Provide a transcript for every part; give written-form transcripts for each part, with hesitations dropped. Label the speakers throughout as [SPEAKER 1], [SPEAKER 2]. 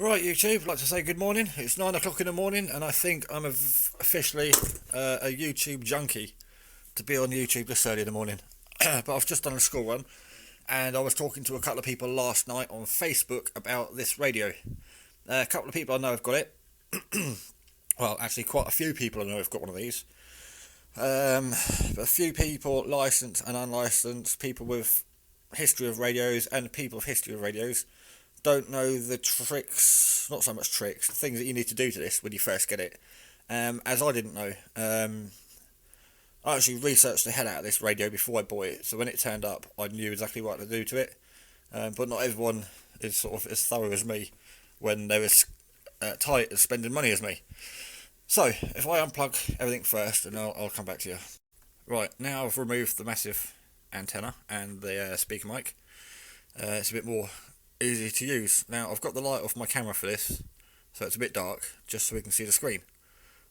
[SPEAKER 1] Right, YouTube, I'd like to say good morning. It's 9 o'clock in the morning, and I think I'm officially a YouTube junkie to be on YouTube this early in the morning. But I've just done a school run, and I was talking to a couple of people last night on Facebook about this radio. A couple of people I know have got it. Well, actually, quite a few people I know have got one of these. But a few people, licensed and unlicensed, people with history of radios and people of history of radios, don't know the tricks, not so much tricks, the things that you need to do to this when you first get it. As I didn't know. I actually researched the hell out of this radio before I bought it, so when it turned up, I knew exactly what to do to it. But not everyone is sort of as thorough as me when they're as tight as spending money as me. So, if I unplug everything first, and I'll come back to you. Right, now I've removed the massive antenna and the speaker mic. It's a bit more easy to use. Now I've got the light off my camera for this, so it's a bit dark, just so we can see the screen.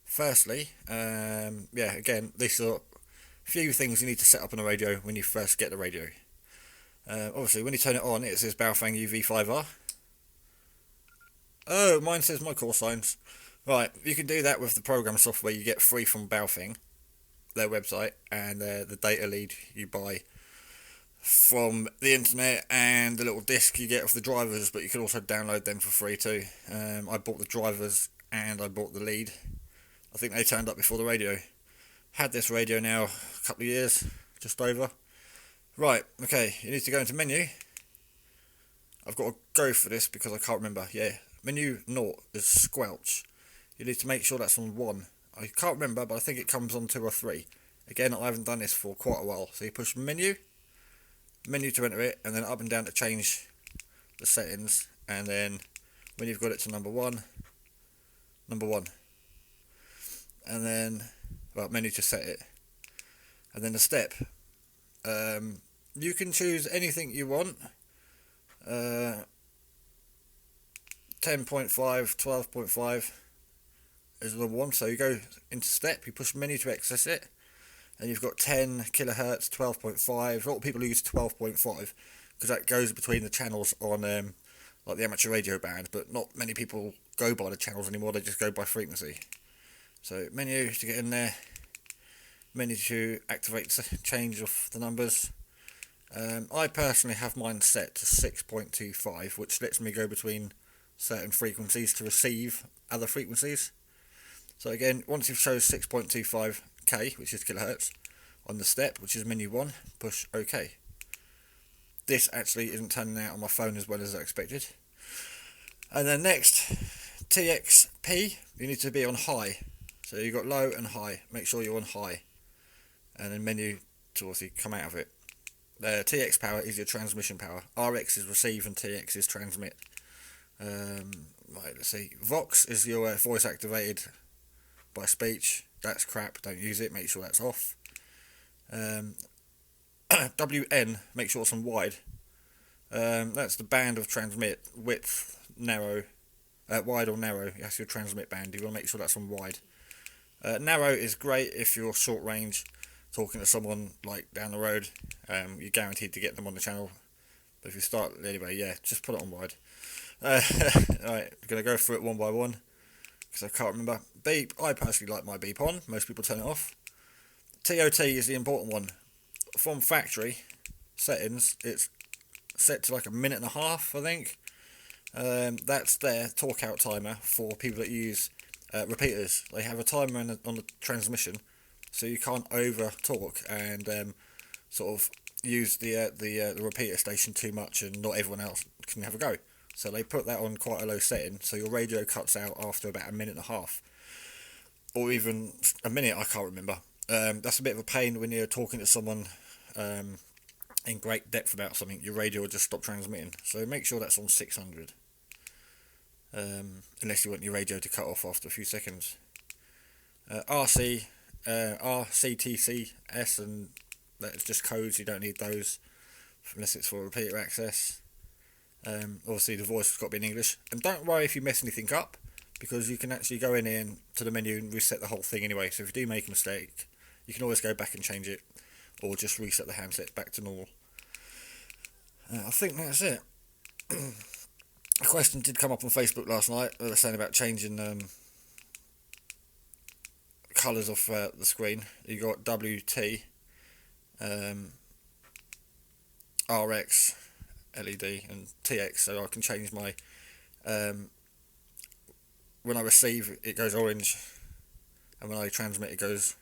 [SPEAKER 1] Firstly, again, these are a few things you need to set up on a radio when you first get the radio. Obviously, when you turn it on, it says baofeng uv5r. Oh, mine says my call signs. Right, you can do that with the program software you get free from Baofeng, their website, and the data lead you buy from the internet, and the little disc you get of the drivers, but you can also download them for free too. I bought the drivers and I bought the lead. I think they turned up before the radio. Had this radio now a couple of years, just over. Right, okay, you need to go into menu. I've got to go for this because I can't remember. Yeah, menu 0 is squelch. You need to make sure that's on 1. I can't remember, but I think it comes on 2 or 3. Again, I haven't done this for quite a while. So you push menu to enter it, and then up and down to change the settings, and then when you've got it to number one, and then menu to set it, and then the step. You can choose anything you want. 10.5, 12.5 is the one. So you go into step, you push menu to access it, and you've got 10 kilohertz, 12.5. A lot of people use 12.5 because that goes between the channels on like the amateur radio band, but not many people go by the channels anymore. They just go by frequency. So menu to get in there, menu to activate the change of the numbers. I personally have mine set to 6.25, which lets me go between certain frequencies to receive other frequencies. So again, once you've chose 6.25k, which is kilohertz, on the step, which is menu 1, push OK. This actually isn't turning out on my phone as well as I expected. And then next, TXP, you need to be on high. So you've got low and high, make sure you're on high. And then menu to obviously come out of it. TX power is your transmission power. RX is receive and TX is transmit. Right, let's see. Vox is your voice activated by speech. That's crap, don't use it, make sure that's off. WN, make sure it's on wide. That's the band of transmit, width, narrow, wide or narrow. That's your transmit band, you want to make sure that's on wide. Narrow is great if you're short range, talking to someone like down the road. You're guaranteed to get them on the channel. But if you start, anyway, yeah, just put it on wide. Alright, going to go through it one by one, because I can't remember. Beep, I personally like my beep on, most people turn it off. TOT is the important one. From factory settings, it's set to like a minute and a half, I think. That's their talk out timer for people that use repeaters. They have a timer on the transmission, so you can't over talk and sort of use the repeater station too much, and not everyone else can have a go. So they put that on quite a low setting, so your radio cuts out after about a minute and a half, or even a minute. I can't remember. That's a bit of a pain when you're talking to someone in great depth about something. Your radio will just stop transmitting. So make sure that's on 600, unless you want your radio to cut off after a few seconds. RC, RCTCS, and that's just codes. You don't need those unless it's for repeater access. Obviously the voice has got to be in English, and don't worry if you mess anything up, because you can actually go in here to the menu and reset the whole thing anyway. So if you do make a mistake, you can always go back and change it, or just reset the handset back to normal. I think that's it. a question did come up on Facebook last night. They were saying about changing colours of the screen. You got WT, RX, LED, and TX. So I can change my when I receive it goes orange, and when I transmit it goes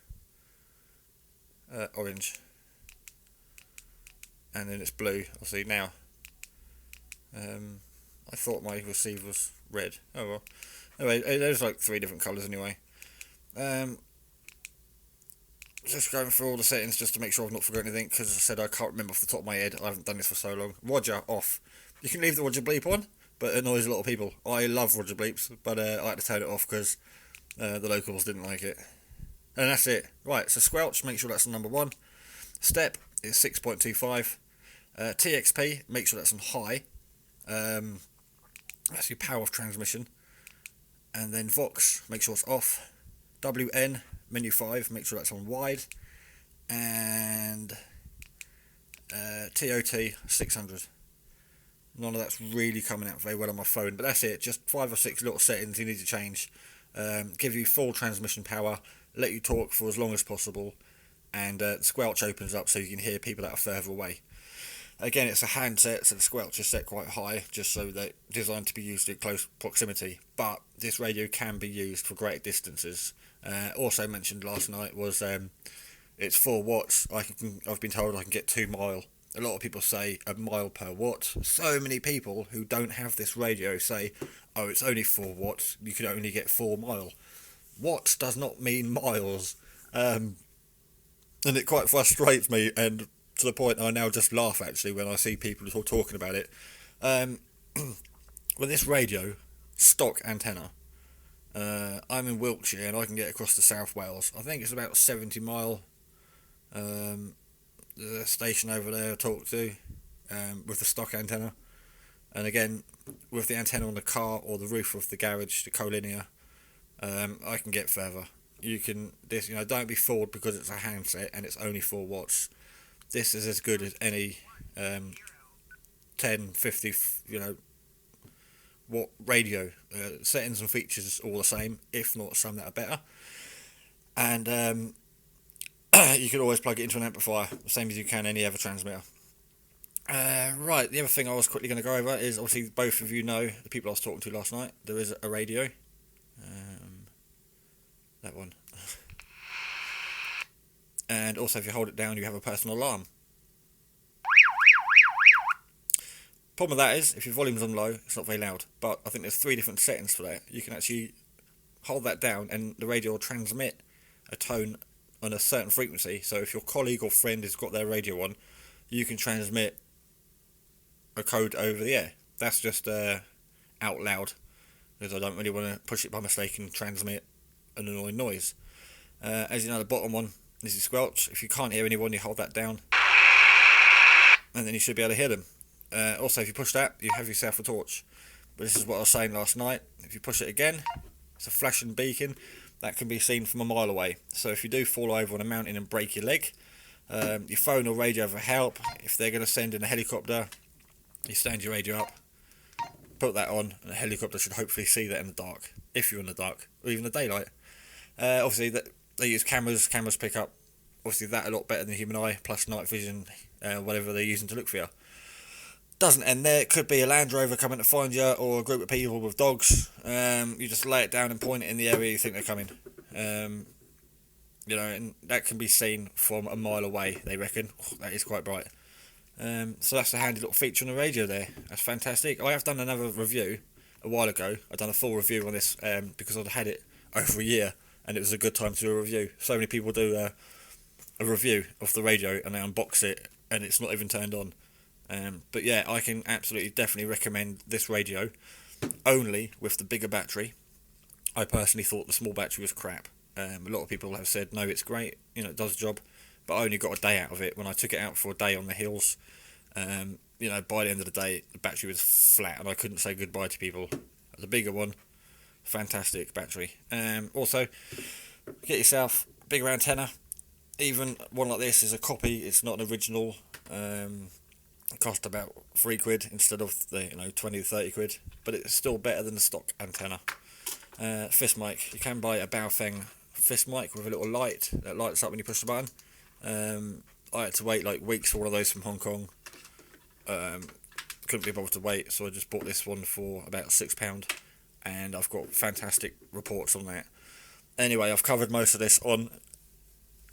[SPEAKER 1] orange, and then it's blue. Obviously now. I thought my receiver was red. Oh well. Anyway, there's like 3 different colours anyway. Just going through all the settings just to make sure I've not forgotten anything, because as I said, I can't remember off the top of my head. I haven't done this for so long. Roger off. You can leave the Roger bleep on, but it annoys a lot of people. I love Roger bleeps, but I had to turn it off because the locals didn't like it. And that's it. Right, so squelch, make sure that's on number 1. Step is 6.25. TXP, make sure that's on high. That's your power of transmission. And then Vox, make sure it's off. WN, menu 5, make sure that's on wide. And TOT 600. None of that's really coming out very well on my phone, but that's it. Just 5 or 6 little settings you need to change. Give you full transmission power, let you talk for as long as possible, and the squelch opens up so you can hear people that are further away. Again, it's a handset, so the squelch is set quite high, just so they're designed to be used in close proximity. But this radio can be used for great distances. Also mentioned last night was it's 4 watts. I've been told I can get 2 mile. A lot of people say a mile per watt. So many people who don't have this radio say, oh, it's only 4 watts. You can only get 4 mile. Watts does not mean miles, and it quite frustrates me. And to the point I now just laugh actually when I see people talking about it. With this radio, stock antenna, I'm in Wiltshire and I can get across to South Wales. I think it's about 70 mile. The station over there I talk to with the stock antenna, and again with the antenna on the car or the roof of the garage, the collinear, I can get further. Don't be fooled because it's a handset and it's only 4 watts. This is as good as any 10, 50, watt radio. Settings and features all the same, if not some that are better. And you can always plug it into an amplifier, the same as you can any other transmitter. Right, the other thing I was quickly going to go over is, obviously both of you know, the people I was talking to last night, there is a radio. That one. And also if you hold it down you have a personal alarm. Problem with that is, if your volume's on low, it's not very loud. But I think there's 3 different settings for that. You can actually hold that down and the radio will transmit a tone on a certain frequency. So if your colleague or friend has got their radio on, you can transmit a code over the air. That's just out loud, because I don't really want to push it by mistake and transmit an annoying noise. As you know, the bottom one is the squelch. If you can't hear anyone, you hold that down and then you should be able to hear them. Also, if you push that, you have yourself a torch. But this is what I was saying last night. If you push it again, it's a flashing beacon that can be seen from a mile away. So if you do fall over on a mountain and break your leg, your phone or radio for help. If they're going to send in a helicopter, you stand your radio up, put that on, and a helicopter should hopefully see that in the dark, if you're in the dark, or even the daylight. Obviously, they use cameras pick up, obviously that a lot better than the human eye, plus night vision, whatever they're using to look for you. Doesn't end there. It could be a Land Rover coming to find you, or a group of people with dogs. You just lay it down and point it in the area you think they're coming. And that can be seen from a mile away, they reckon. That is quite bright. So that's a handy little feature on the radio there. That's fantastic. I have done another review a while ago. I've done a full review on this because I'd had it over a year and it was a good time to do a review. So many people do a review of the radio and they unbox it and it's not even turned on. But yeah, I can absolutely definitely recommend this radio, only with the bigger battery. I personally thought the small battery was crap. A lot of people have said no, it's great, it does the job, but I only got a day out of it. When I took it out for a day on the hills, by the end of the day the battery was flat and I couldn't say goodbye to people. The bigger one, fantastic battery. Also, get yourself a bigger antenna. Even one like this is a copy, it's not an original. It cost about £3 instead of the 20 to 30 quid, but it's still better than the stock antenna. Fist mic. You can buy a baofeng fist mic with a little light that lights up when you push the button. I had to wait like weeks for one of those from Hong Kong. Couldn't be bothered to wait, so I just bought this one for about £6, and I've got fantastic reports on that. Anyway, I've covered most of this on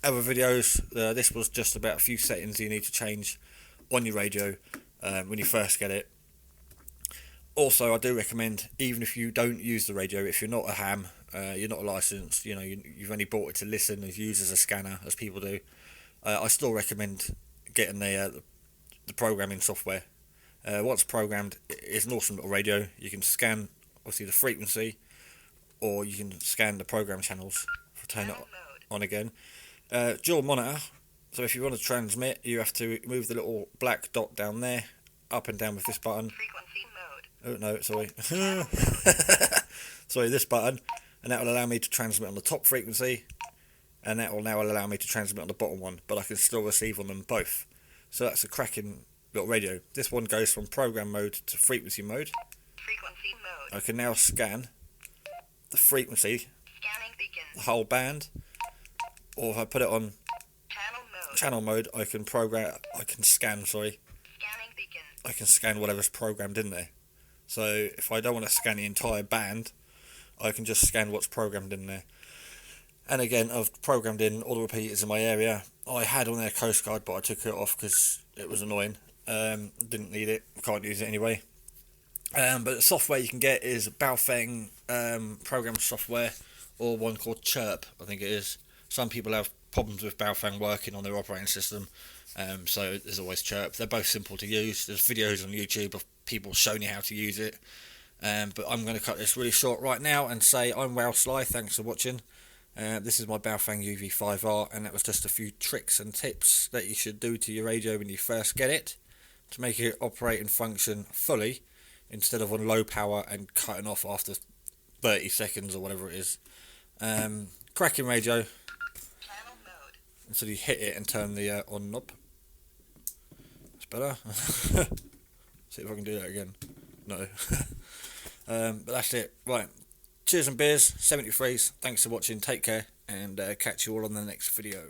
[SPEAKER 1] other videos. This was just about a few settings you need to change on your radio when you first get it. Also, I do recommend, even if you don't use the radio, if you're not a ham, you're not licensed, you've only bought it to listen and use as a scanner, as people do, I still recommend getting the programming software. Once programmed, it's an awesome little radio. You can scan, obviously, the frequency, or you can scan the program channels for turn it on again. Dual monitor. So if you want to transmit, you have to move the little black dot down there, up and down with this button.
[SPEAKER 2] Frequency mode.
[SPEAKER 1] Oh no, sorry. Sorry, this button, and that will allow me to transmit on the top frequency, and that will now allow me to transmit on the bottom one, but I can still receive on them both. So that's a cracking little radio. This one goes from program mode to frequency mode.
[SPEAKER 2] Frequency mode.
[SPEAKER 1] I can now scan the frequency,
[SPEAKER 2] Scanning beacon.
[SPEAKER 1] the whole band, or if I put it on channel mode, I can scan,
[SPEAKER 2] Scanning beacon.
[SPEAKER 1] I can scan whatever's programmed in there. So if I don't want to scan the entire band, I can just scan what's programmed in there. And again, I've programmed in all the repeaters in my area. I had on there Coast Guard, but I took it off because it was annoying. Didn't need it, can't use it anyway. But the software you can get is baofeng program software, or one called Chirp, I think it is. Some people have problems with baofeng working on their operating system, so there's always Chirp. They're both simple to use. There's videos on YouTube of people showing you how to use it. But I'm going to cut this really short right now and say I'm Well Sly. Thanks for watching. This is my baofeng uv5r, and that was just a few tricks and tips that you should do to your radio when you first get it to make it operate and function fully, instead of on low power and cutting off after 30 seconds or whatever it is. Cracking radio.
[SPEAKER 2] Channel mode.
[SPEAKER 1] So you hit it and turn the on knob. That's better. See if I can do that again. No. But that's it. Right. Cheers and beers. 73s. Thanks for watching. Take care. And catch you all on the next video.